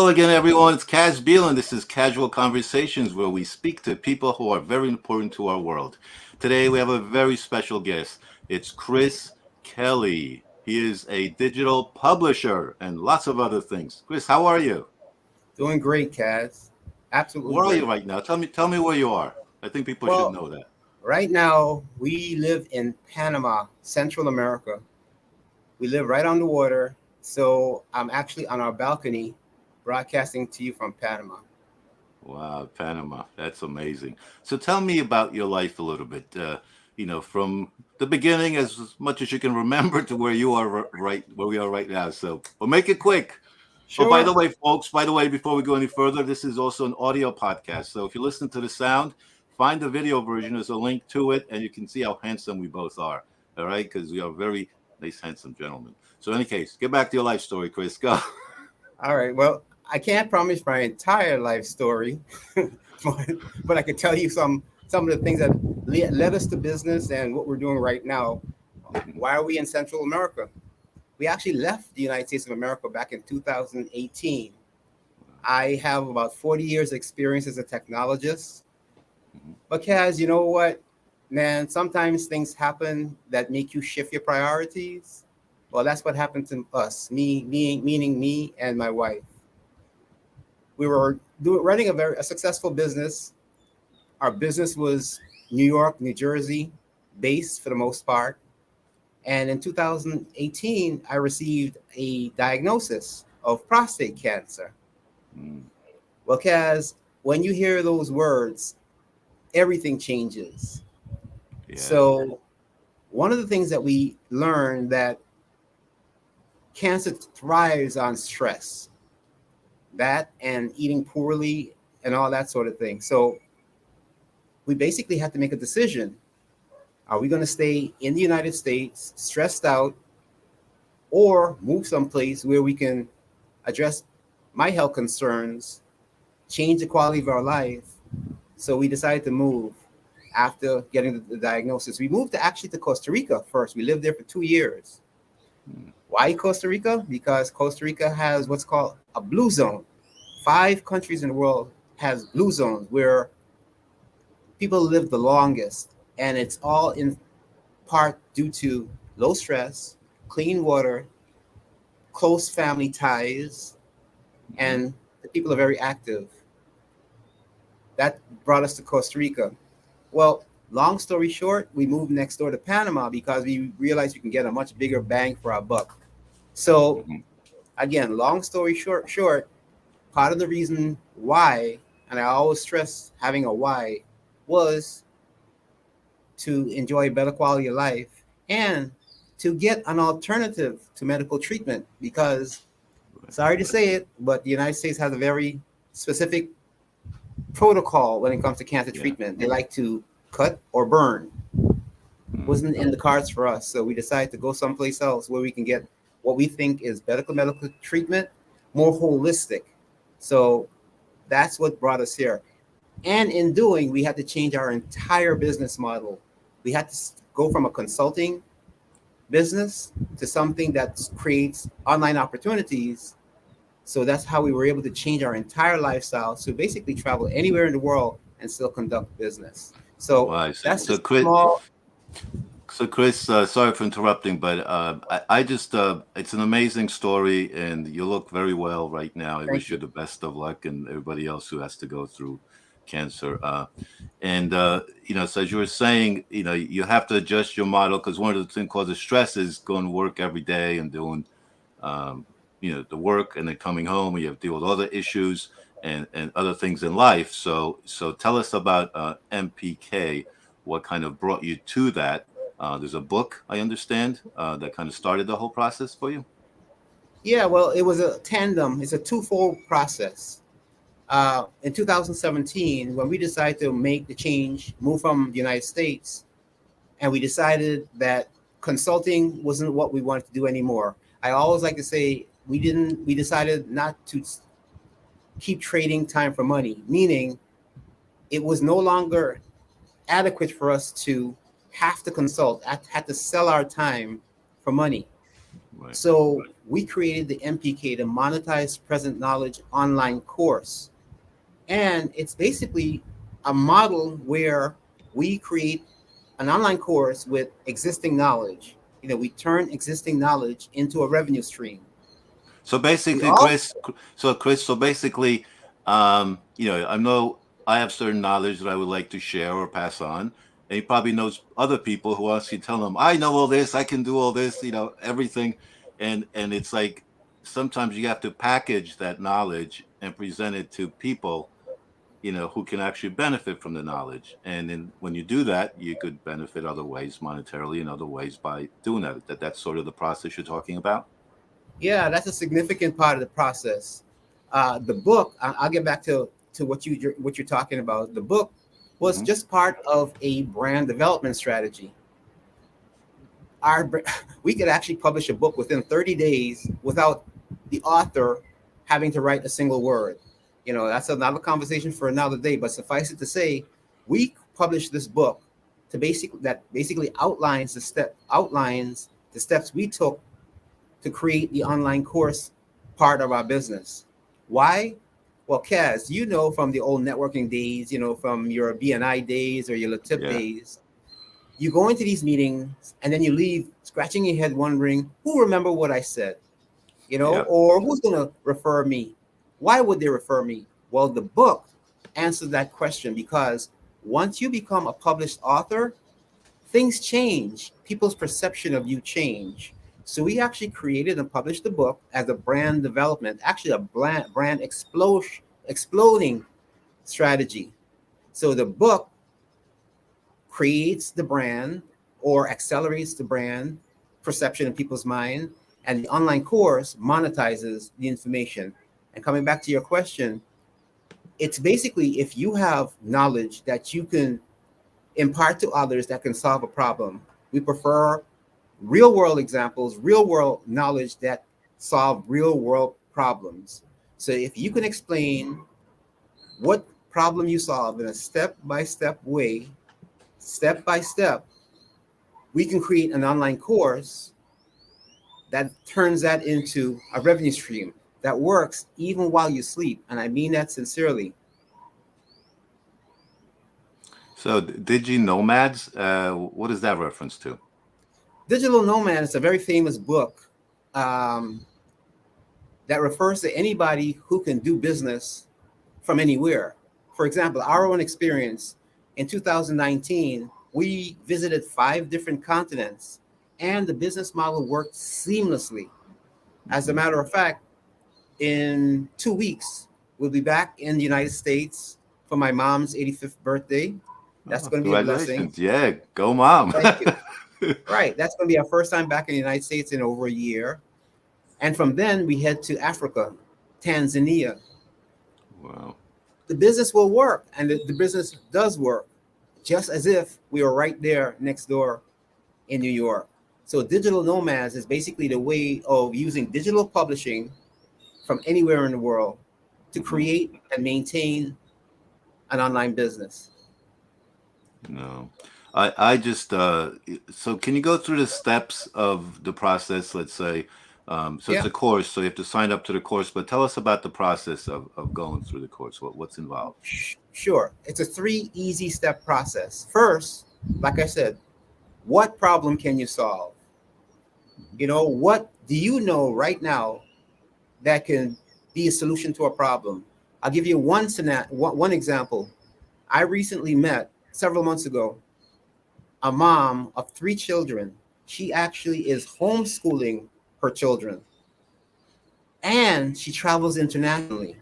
Hello again, everyone. It's Kaz and this is Casual Conversations, where we speak to people who are very important to our world. Today, we have a very special guest. It's Chris Kelly. He is a digital publisher and lots of other things. Chris, how are you? Doing great, Kaz. Absolutely Where are you great. right now? Tell me where you are. I think people should Well, know that. right now we live in Panama, Central America. We live right on the water. So I'm actually on our balcony broadcasting to you from Panama. Wow, Panama. That's amazing. So tell me about your life a little bit. From the beginning, as much as you can remember, to where you are right where we are right now. So, but make it quick. Oh, by the Sure. way, folks, by the way, before we go any further, this is also an audio podcast. So if you listen to the sound, find the video version. There's a link to it, and you can see how handsome we both are. All right, because we are very nice, handsome gentlemen. So, in any case, get back to your life story, Chris. Go. All right. Well, I can't promise my entire life story, but I could tell you some of the things that led us to business and what we're doing right now. Why are we in Central America? We actually left the United States of America back in 2018. I have about 40 years experience as a technologist. But Kaz, you know what, man, sometimes things happen that make you shift your priorities. Well, that's what happened to us, meaning me and my wife. We were running a successful business. Our business was New York, New Jersey based for the most part. And in 2018, I received a diagnosis of prostate cancer. Mm, Well, Kaz, when you hear those words, everything changes. yeah. So one of the things that we learned that cancer thrives on stress, that and eating poorly and all that sort of thing. So we basically had to make a decision. Are we going to stay in the United States stressed out or move someplace where we can address my health concerns, change the quality of our life? So we decided to move after getting the diagnosis. We moved to Costa Rica first. We lived there for 2 years. Mm, Why Costa Rica? Because Costa Rica has what's called a blue zone. 5 countries in the world has blue zones where people live the longest, and it's all in part due to low stress, clean water, close family ties, mhm. and the people are very active. That brought us to Costa Rica. Well, long story short, we moved next door to Panama because we realized we can get a much bigger bang for our buck. So Mhm. again, long story short, part of the reason why, and I always stress having a why, was to enjoy a better quality of life and to get an alternative to medical treatment because sorry to say it, but the United States has a very specific protocol when it comes to cancer Yeah. treatment. They like to cut or burn. Mm, Wasn't in the cards for us. So we decided to go someplace else where we can get what we think is medical treatment, more holistic. So that's what brought us here. And in doing, we had to change our entire business model. We had to go from a consulting business to something that creates online opportunities. So that's how we were able to change our entire lifestyle to basically travel anywhere in the world and still conduct business. So wow. So, that's so just a Chris, small. So, Chris, sorry for interrupting, but I just, it's an amazing story, and you look very well right now. I Thank wish you you. the best of luck and everybody else who has to go through cancer. And, so as you were saying, you have to adjust your model because one of the things causes stress is going to work every day and doing, um, the work and then coming home and you have to deal with other issues and other things in life. So tell us about MPK, what kind of brought you to that. There's a book, I understand, that kind of started the whole process for you. Yeah, well, it was a tandem. It's a twofold process. In 2017, when we decided to make the change, move from the United States, and we decided that consulting wasn't what we wanted to do anymore. I always like to say we decided not to keep trading time for money, meaning it was no longer adequate for us to have to consult, had to sell our time for money. Right. So we created the MPK, the Monetize Present Knowledge online course. And it's basically a model where we create an online course with existing knowledge. We turn existing knowledge into a revenue stream. So We basically, all Chris, so basically, I know I have certain knowledge that I would like to share or pass on, and he probably knows other people who wants to tell them, I know all this, I can do all this, everything, and it's like sometimes you have to package that knowledge and present it to people, who can actually benefit from the knowledge, and then when you do that, you could benefit other ways, monetarily, in other ways by doing that. That's sort of the process you're talking about. Yeah, that's a significant part of the process. The book, I'll get back to what you're talking about. The book was Hmm. just part of a brand development strategy. We could actually publish a book within 30 days without the author having to write a single word. That's another conversation for another day. But suffice it to say, we published this book that basically outlines the steps we took to create the online course part of our business. Why? Well, Kaz, from the old networking days, from your BNI days or your Latip Yeah. days, you go into these meetings and then you leave scratching your head wondering, who remember what I said? Yeah. Or who's going to refer me? Why would they refer me? Well, the book answers that question because once you become a published author, things change. People's perception of you change. So we actually created and published the book as a brand development, actually a brand exploding strategy. So the book creates the brand or accelerates the brand perception in people's mind, and the online course monetizes the information. And coming back to your question, it's basically if you have knowledge that you can impart to others that can solve a problem. We prefer real world examples, real world knowledge that solve real world problems. So if you can explain what problem you solve in a step by step way, step by step, we can create an online course that turns that into a revenue stream that works even while you sleep. And I mean that sincerely. So, Digi Nomads, what is that reference to? Digital Nomad is a very famous book um, that refers to anybody who can do business from anywhere. For example, our own experience in 2019, we visited 5 different continents and the business model worked seamlessly. As a Hmm. matter of fact, in 2 weeks, we'll be back in the United States for my mom's 85th birthday. That's Oh, going to be a blessing. congratulations. Yeah, go mom. Thank you. Right. That's going to be our first time back in the United States in over a year. And from then, we head to Africa, Tanzania. Wow. The business will work, and the business does work, just as if we were right there next door in New York. So, digital nomads is basically the way of using digital publishing from anywhere in the world to Hmm. create and maintain an online business. No. I just, so can you go through the steps of the process, let's say? So it's Yeah, a course, so you have to sign up to the course, but tell us about the process of going through the course. What's involved? sure. It's a 3 easy step process. First, like I said, what problem can you solve? Mhm. What do you know right now that can be a solution to a problem? I'll give you one example. I recently met several months ago a mom of 3 children. She actually is homeschooling her children and she travels internationally.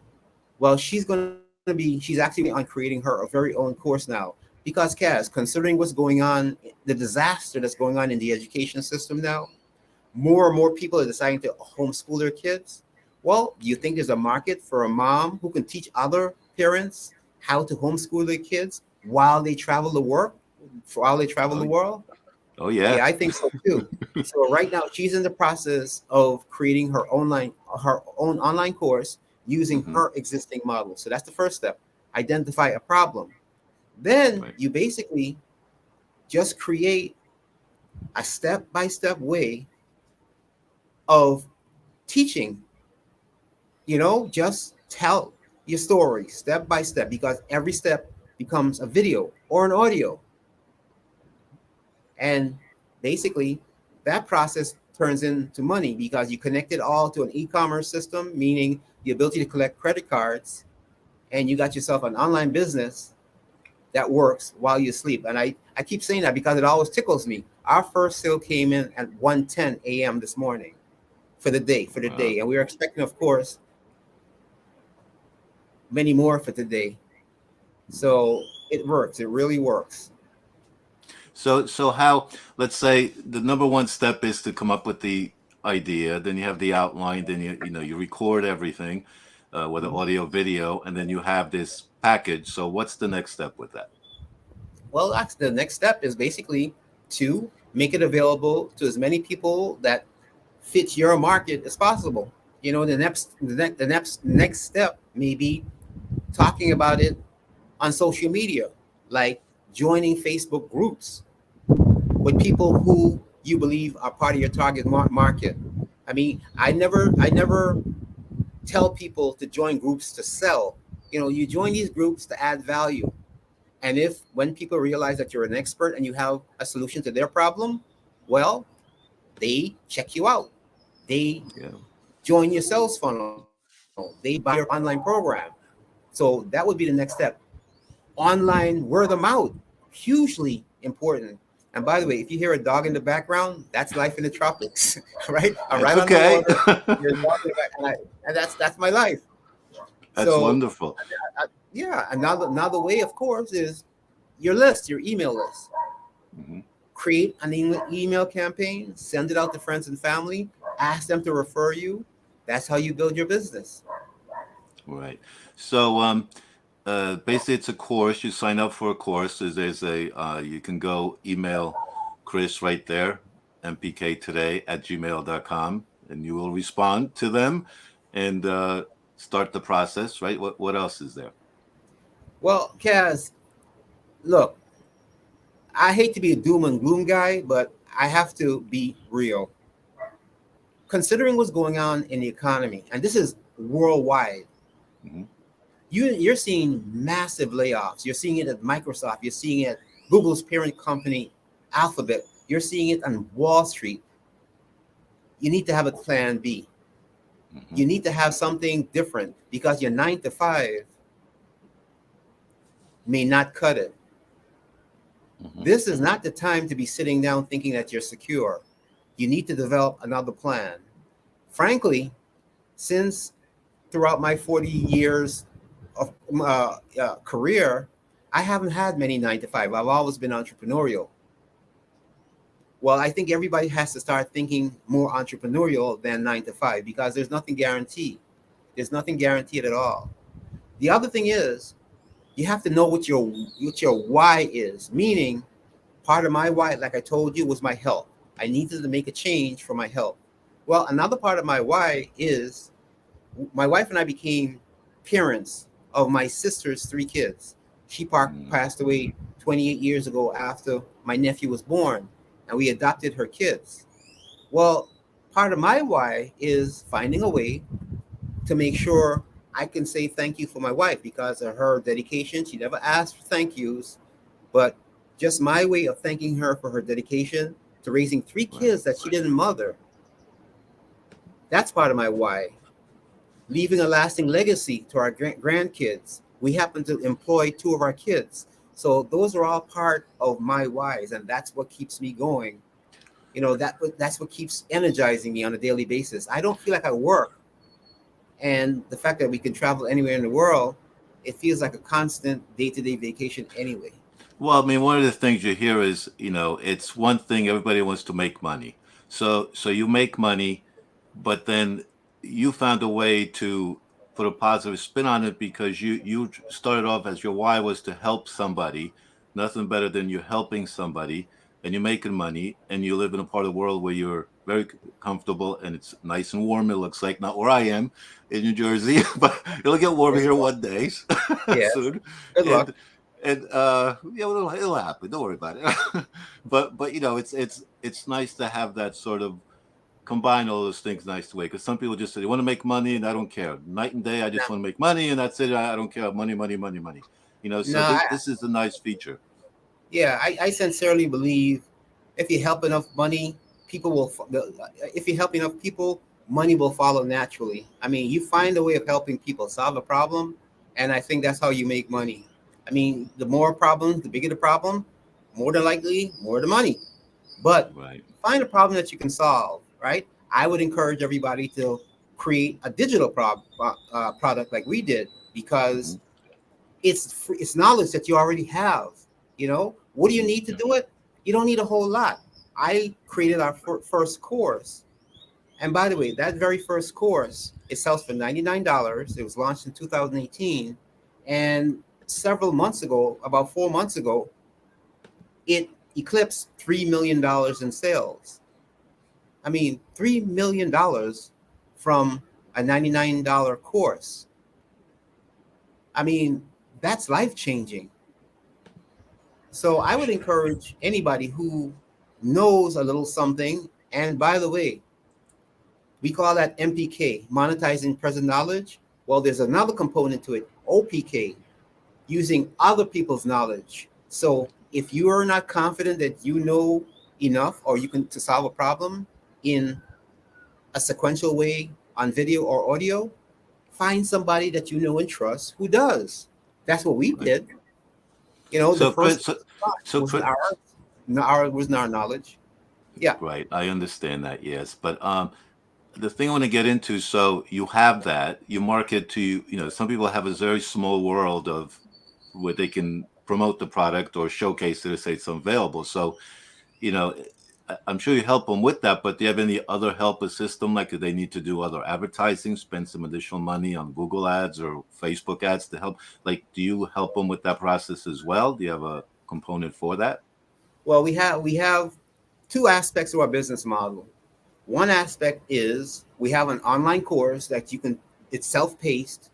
Well, she's actually on creating her very own course now because, Kaz, considering what's going on, the disaster that's going on in the education system now, more and more people are deciding to homeschool their kids. Well, do you think there's a market for a mom who can teach other parents how to homeschool their kids while they travel Oh, the world? oh yeah. Yeah, I think so too. So right now she's in the process of creating her own online course using Hmm. her existing model. So that's the first step. Identify a problem. Then Right. you basically just create a step-by-step way of teaching. Just tell your story step by step, because every step becomes a video or an audio. And basically, that process turns into money because you connect it all to an e-commerce system, meaning the ability to collect credit cards, and you got yourself an online business that works while you sleep. And I keep saying that because it always tickles me. Our first sale came in at 1:10 a.m. this morning for the day. And we were expecting, of course, many more for today. So it works. It really works. So how, let's say the number one step is to come up with the idea, then you have the outline, then you record everything, whether audio, video, and then you have this package. So what's the next step with that? Well, that's the next step is basically to make it available to as many people that fit your market as possible. The next step may be talking about it on social media, like joining Facebook groups with people who you believe are part of your target market. I mean, I never tell people to join groups to sell. You join these groups to add value. And if when people realize that you're an expert and you have a solution to their problem, well, they check you out. They Yeah. join your sales funnel. They buy your online program. So that would be the next step. Online word of mouth, hugely important. And by the way, if you hear a dog in the background, that's life in the tropics, right? I'm That's right on the okay. water. There's a dog in the back, and that's my life. That's So wonderful. yeah, another way, of course, is your list, your email list. Hmm. Create an email campaign, send it out to friends and family, ask them to refer you. That's how you build your business. Right. So basically, it's a course. You sign up for a course. There's a you can go email Chris right there, mpktoday@gmail.com, and you will respond to them and start the process. Right. What else is there? Well, Kaz, look, I hate to be a doom and gloom guy, but I have to be real. Considering what's going on in the economy, and this is worldwide, Hmm. you're seeing massive layoffs. You're seeing it at Microsoft. You're seeing it at Google's parent company, Alphabet. You're seeing it on Wall Street. You need to have a plan B. Hmm. You need to have something different because your 9 to 5 may not cut it. Hmm. This is not the time to be sitting down thinking that you're secure. You need to develop another plan. Frankly, since throughout my 40 years of career, I haven't had many 9 to 5. I've always been entrepreneurial. Well, I think everybody has to start thinking more entrepreneurial than 9 to 5 because there's nothing guaranteed. There's nothing guaranteed at all. The other thing is you have to know what your why is. Meaning, part of my why, like I told you, was my health. I needed to make a change for my health. Well, another part of my why is my wife and I became parents of my sister's 3 kids. She passed away 28 years ago after my nephew was born, and we adopted her kids. Well, part of my why is finding a way to make sure I can say thank you for my wife because of her dedication. She never asked for thank yous, but just my way of thanking her for her dedication to raising three Right. kids that she didn't mother. That's part of my why. Leaving a lasting legacy to our grandkids. We happen to employ 2 of our kids. So those are all part of my whys, and that's what keeps me going. That's what keeps energizing me on a daily basis. I don't feel like I work, and the fact that we can travel anywhere in the world, it feels like a constant day-to-day vacation anyway. Well, I mean, one of the things you hear is, it's one thing everybody wants to make money. So you make money, but then you found a way to put a positive spin on it because you started off as your why was to help somebody. Nothing better than you helping somebody, and you're making money, and you live in a part of the world where you're very comfortable and it's nice and warm. It looks like not where I am in New Jersey, but it'll get warmer Yes, here well, one day yes. soon, Good luck. and yeah, well, it'll happen. Don't worry about it. But it's nice to have that sort of combine all those things nice way, because some people just say they want to make money and I don't care. Night and day, I No, just want to make money and that's it. I don't care. Money, money, money, money. no, So this is a nice feature. yeah, I sincerely believe if you help enough money, people will. If you help enough people, money will follow naturally. I mean, you find a way of helping people solve a problem, and I think that's how you make money. I mean, the more problems, the bigger the problem, more than likely, more the money. But Right. find a problem that you can solve, right? I would encourage everybody to create a digital product like we did because Hmm. it's knowledge that you already have. What do you Hmm. need to do it? You don't need a whole lot. I created our first course, and by the way, that very first course it sells for $99. It was launched in 2018, and several months ago, about 4 months ago, it eclipsed $3 million in sales. I mean, $3 million from a $99 course. I mean, that's life changing. So I would encourage anybody who knows a little something. And by the way, we call that MPK, monetizing present knowledge. Well, there's another component to it, OPK, using other people's knowledge. So if you are not confident that you know enough or you can to solve a problem in a sequential way on video or audio, find somebody that you know and trust who does. That's what we Right. did. The So, first Chris, so, so wasn't Chris, ours. No, our wasn't our knowledge. Yeah. right. I understand that. Yes. But, the thing I want to get into, so you have that, you market to, some people have a very small world of where they can promote the product or showcase it or say it's available. So, you know, I'm sure you help them with that, but do you have any other help system? Like, do they need to do other advertising, spend some additional money on Google ads or Facebook ads to help? Like, do you help them with that process as well? Do you have a component for that? Well, we have two aspects of our business model. One aspect is we have an online course that you can. It's self-paced.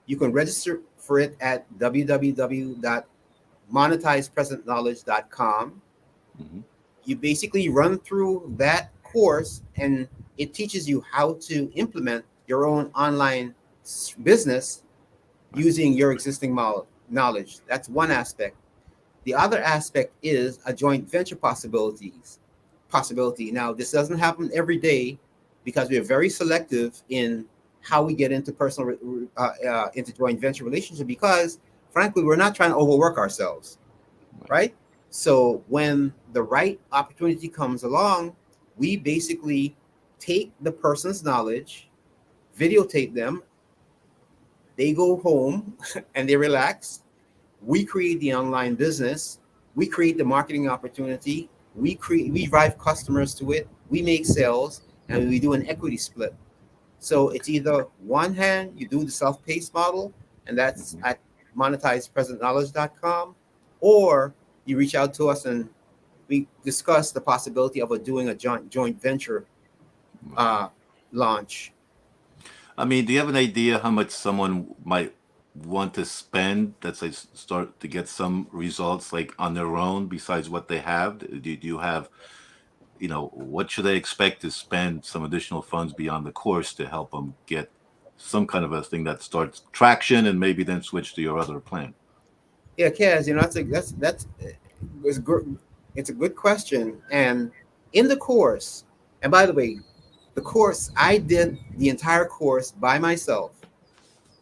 You can register for it at www.monetizepresentknowledge.com. Hmm. You basically run through that course, and it teaches you how to implement your own online business Right. using your existing knowledge. That's one aspect. The other aspect is a joint venture possibility. Now, this doesn't happen every day because we are very selective in how we get into into joint venture relationship because, frankly, we're not trying to overwork ourselves, Right. right? So when the right opportunity comes along, we basically take the person's knowledge, videotape them, they go home and they relax. We create the online business, we create the marketing opportunity, we drive customers to it, we make sales, and we do an equity split. So it's either one hand you do the self-paced model, and that's Hmm. at monetizepresentknowledge.com, or you reach out to us and we discuss the possibility of doing a joint venture Right. uh, launch. I mean, do you have an idea how much someone might want to spend that they start to get some results like on their own besides what they have? Do you have, what should they expect to spend some additional funds beyond the course to help them get some kind of a thing that starts traction and maybe then switch to your other plan? Yeah, Kaz, that's it's good. It's a good question. And in the course, and by the way, the course I did the entire course by myself.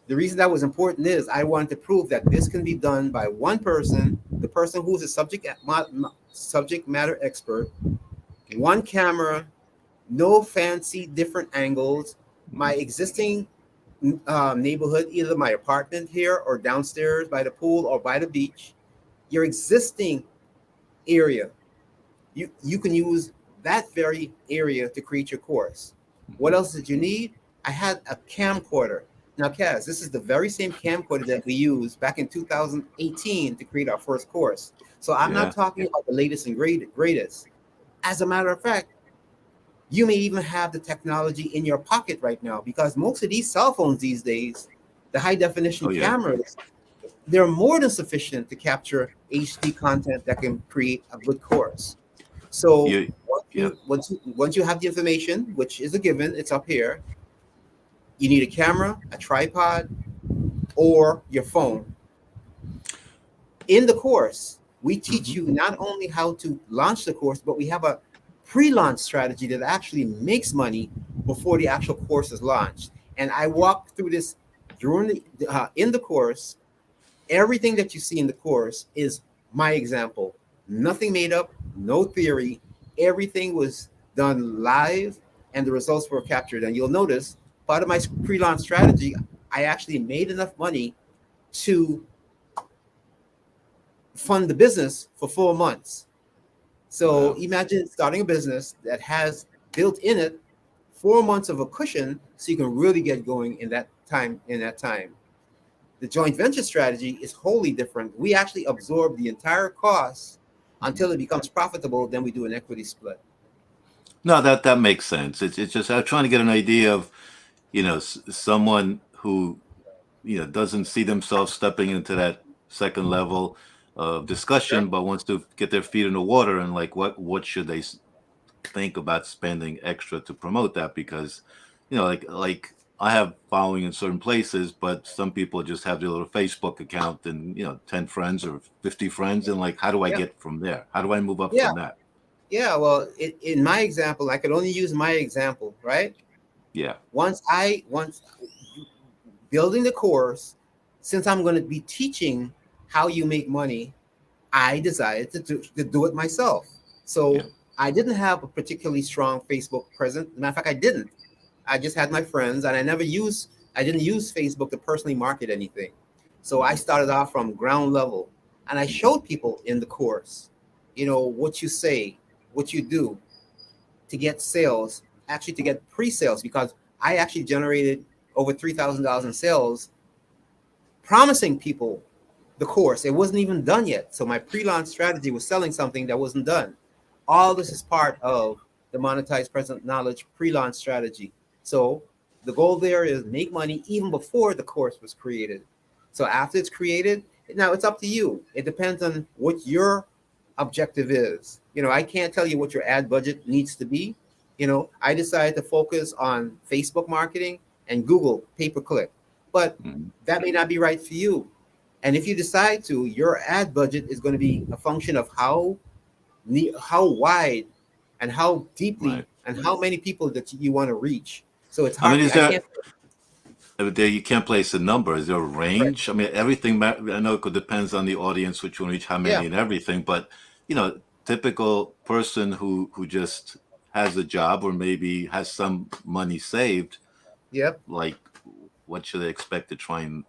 The reason that was important is I wanted to prove that this can be done by one person, the person who's a subject matter expert, one camera, no fancy different angles. My Hmm. existing neighborhood, either my apartment here or downstairs by the pool or by the beach, your existing area, you can use that very area to create your course. What Hmm. else did you need? I had a camcorder. Now, Kaz, this is the very same camcorder that we used back in 2018 to create our first course. So I'm not Yeah. talking about the latest and greatest. As a matter of fact, you may even have the technology in your pocket right now because most of these cell phones these days, the high definition Oh, yeah. cameras, they're more than sufficient to capture HD content that can create a good course. So You. Yep. Once you have the information, which is a given, it's up here. You need a camera, a tripod, or your phone. In the course, we teach Hmm. you not only how to launch the course, but we have a pre-launch strategy that actually makes money before the actual course is launched. And I walk through this during in the course. Everything that you see in the course is my example. Nothing made up, no theory. Everything was done live, and the results were captured. And you'll notice part of my pre-launch strategy, I actually made enough money to fund the business for 4 months. So Wow. imagine starting a business that has built in it 4 months of a cushion so you can really get going in that time. The joint venture strategy is wholly different. We actually absorb the entire cost until it becomes profitable. Then we do an equity split. No, that makes sense. It's just I'm trying to get an idea of, someone who, doesn't see themselves stepping into that second level of Sure. discussion, but wants to get their feet in the water, and like what should they think about spending extra to promote that? Because, like I have following in certain places, but some people just have their little Facebook account and 10 friends or 50 friends, and like, how do I Yeah. get from there? How do I move up Yeah. from that? Yeah. Well, in my example, I could only use my example, right? Yeah. Once building the course, since I'm going to be teaching how you make money, I decided to do it myself. Yeah. So I didn't have a particularly strong Facebook presence. Matter of fact, I didn't. I just had my friends, and I didn't use Facebook to personally market anything. So I Hmm. started off from ground level, and I showed people in the course, what you say, what you do to get sales, actually to get pre-sales, because I actually generated over $3,000 in sales promising people the course. It wasn't even done yet. So my pre-launch strategy was selling something that wasn't done. All this is part of the monetize present knowledge pre-launch strategy. So the goal there is make money even before the course was created. So after it's created, now it's up to you. It depends on what your objective is. I can't tell you what your ad budget needs to be. I decided to focus on Facebook marketing and Google pay-per-click. But Hmm. that may not be right for you. And if you decide to, your ad budget is going to be a function of how wide and how deeply Right. and how many people that you want to reach. So it's I mean, hard. is I there can't. there you can't place a number? Is there a Right. range? I mean, everything. I know it could depends on the audience, which one reach, how Yeah. many, and everything. But typical person who just has a job or maybe has some money saved, Yep. like, what should they expect to try and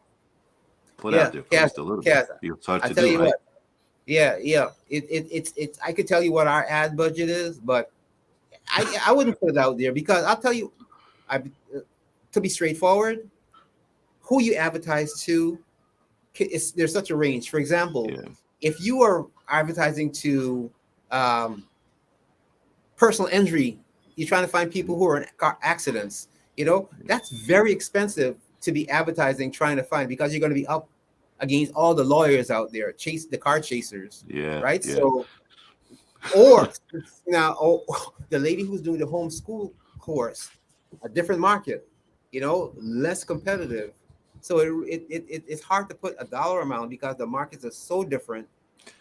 put out Yeah. there for at Kaz, least a little bit? Kaz, It's hard I to tell do, you right? what. Yeah. Yeah. It's. I could tell you what our ad budget is, but I wouldn't put it out there because I'll tell you. I To be straightforward, who you advertise to there's such a range. For example, Yeah. if you are advertising to um, personal injury, you're trying to find people who are in car accidents. That's very expensive to be advertising trying to find because you're going to be up against all the lawyers out there, chase the car chasers, Yeah. right? Yeah. So, or now, the lady who's doing the homeschool course, a different market, less competitive. So it's hard to put a dollar amount because the markets are so different.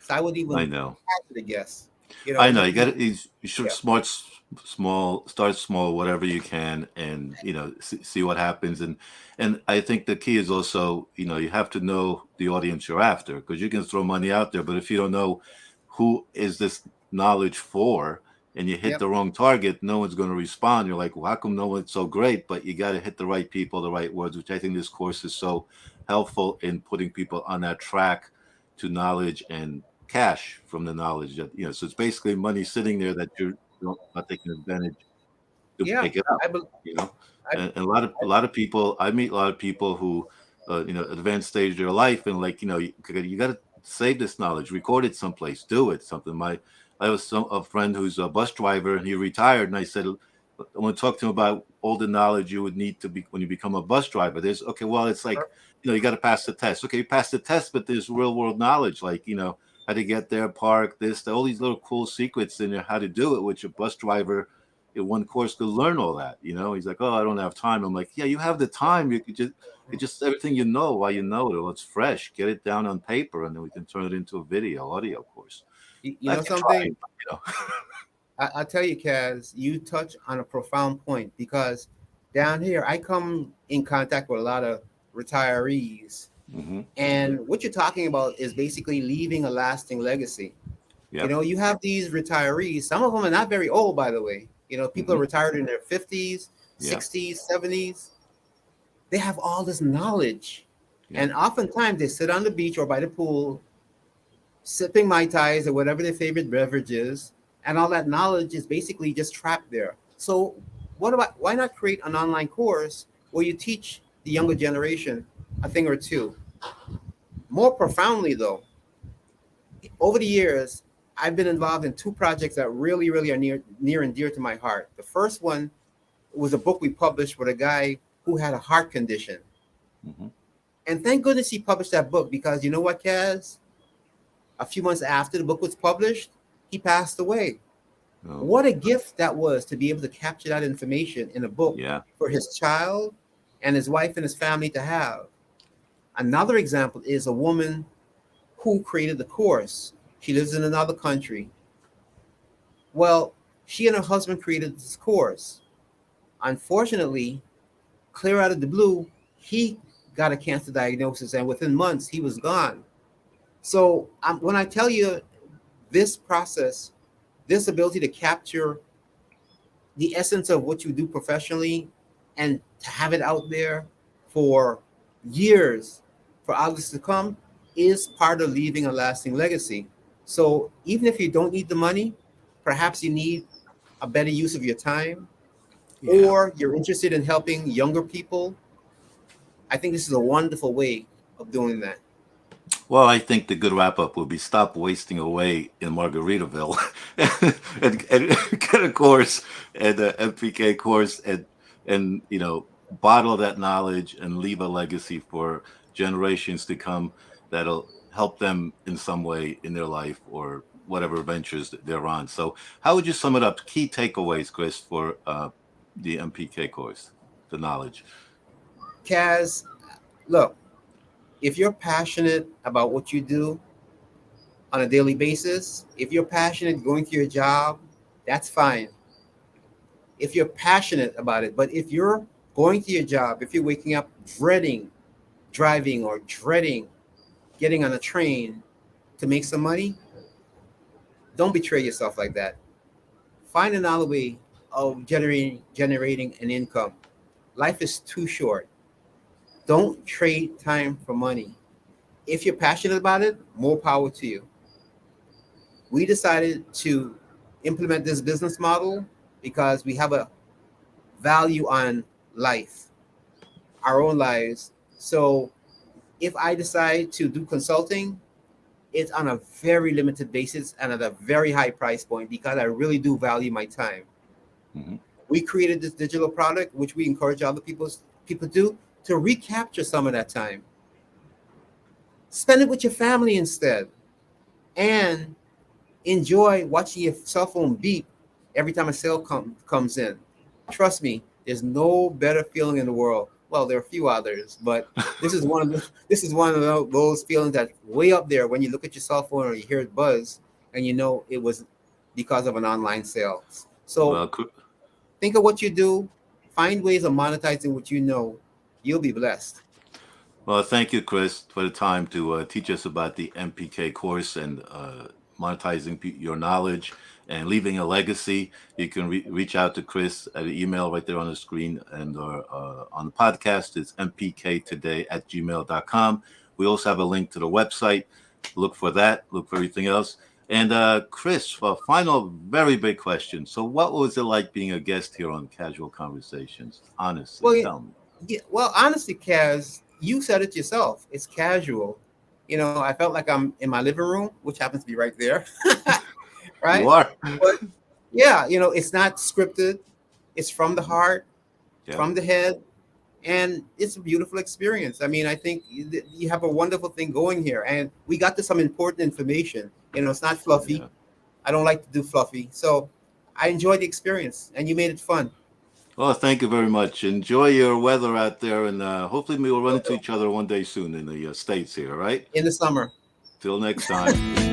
So I would I even know. hazard a guess. I know. You should Yeah, small, start small, whatever you can, and see what happens. And I think the key is also, you have to know the audience you're after, because you can throw money out there, but if you don't know who is this knowledge for, and you hit yep, the wrong target, no one's going to respond. You're like, well, how come no one's so great? But you got to hit the right people, the right words, which I think this course is so helpful in putting people on that track to knowledge and cash from the knowledge that so it's basically money sitting there that you're not taking advantage to yeah. make it up I, bel you know I, and a lot of people, I meet a lot of people who advanced stage of their life, and like you got to save this knowledge, record it someplace, do it something. I have a friend who's a bus driver, and he retired, and I said, I want to talk to him about all the knowledge you would need to be when you become a bus driver. There's okay, well, it's like you got to pass the test. Okay, you pass the test, but there's real world knowledge, like how to get there, park, this, all these little cool secrets in there, how to do it, which a bus driver in one course could learn all that. He's like, oh, I don't have time. I'm like, yeah, you have the time. You could just, it's just everything you know while you know it. Well, it's fresh. Get it down on paper, and then we can turn it into a video, audio course. You I know can something? try. I'll tell you, Kaz, you touch on a profound point because down here, I come in contact with a lot of retirees. Mm-hmm. And what you're talking about is basically leaving a lasting legacy. Yep. You have these retirees, some of them are not very old, by the way. People are Mm-hmm. retired in their 50s, Yeah. 60s, 70s. They have all this knowledge. Yeah. And oftentimes they sit on the beach or by the pool, sipping Mai Tais or whatever their favorite beverage is. And all that knowledge is basically just trapped there. So, why not create an online course where you teach the younger generation a thing or two? More profoundly, though, over the years, I've been involved in two projects that really, really are near and dear to my heart. The first one was a book we published with a guy who had a heart condition. Mm-hmm. And thank goodness he published that book because you know what, Kaz? A few months after the book was published, he passed away. Oh, What a gift that was to be able to capture that information in a book yeah. for his child and his wife and his family to have. Another example is a woman who created the course. She lives in another country. Well, she and her husband created this course. Unfortunately, clear out of the blue, he got a cancer diagnosis, and within months, he was gone. So, when I tell you this process, this ability to capture the essence of what you do professionally and to have it out there for years for others to come is part of leaving a lasting legacy. So even if you don't need the money, perhaps you need a better use of your time Yeah. or you're interested in helping younger people. I think this is a wonderful way of doing that. Well, I think the good wrap up would be stop wasting away in Margaritaville and get a course and an MPK course and bottle that knowledge and leave a legacy for generations to come that'll help them in some way in their life or whatever ventures that they're on. So, how would you sum it up? Key takeaways, Chris, for the MPK course, the knowledge. Kaz, look, if you're passionate about what you do on a daily basis, if you're passionate going to your job, that's fine. If you're passionate about it, but if you're going to your job, if you're waking up dreading driving or dreading getting on a train to make some money, don't betray yourself like that. Find another way of generating an income. Life is too short. Don't trade time for money. If you're passionate about it, more power to you. We decided to implement this business model because we have a value on life, our own lives. So if I decide to do consulting, it's on a very limited basis and at a very high price point because I really do value my time. Mm-hmm. We created this digital product, which we encourage other people do to recapture some of that time. Spend it with your family instead, and enjoy watching your cell phone beep every time a sale comes in. Trust me, there's no better feeling in the world. Well, there are a few others, but this is one of those feelings that way up there when you look at your cell phone or you hear it buzz and you know it was because of an online sale. So Well, think of what you do, find ways of monetizing what you know. You'll be blessed. Well, thank you, Chris, for the time to teach us about the MPK course and monetizing your knowledge and leaving a legacy. You can reach out to Chris at an email right there on the screen and on the podcast. It's mpktoday@gmail.com. We also have a link to the website. Look for that. Look for everything else. And Chris, for a final, very big question. So, what was it like being a guest here on Casual Conversations? Honestly, Well, tell me. yeah, well, honestly, Kaz, you said it yourself. It's casual. I felt like I'm in my living room, which happens to be right there, You right? are. But yeah, it's not scripted. It's from the heart, Yeah. from the head, and it's a beautiful experience. I mean, I think you have a wonderful thing going here, and we got to some important information. You know, it's not fluffy. Yeah. I don't like to do fluffy. So I enjoyed the experience, and you made it fun. Well, thank you very much. Enjoy your weather out there, and hopefully we will run Will into do. each other one day soon in the States here, all right? In the summer. Till next time.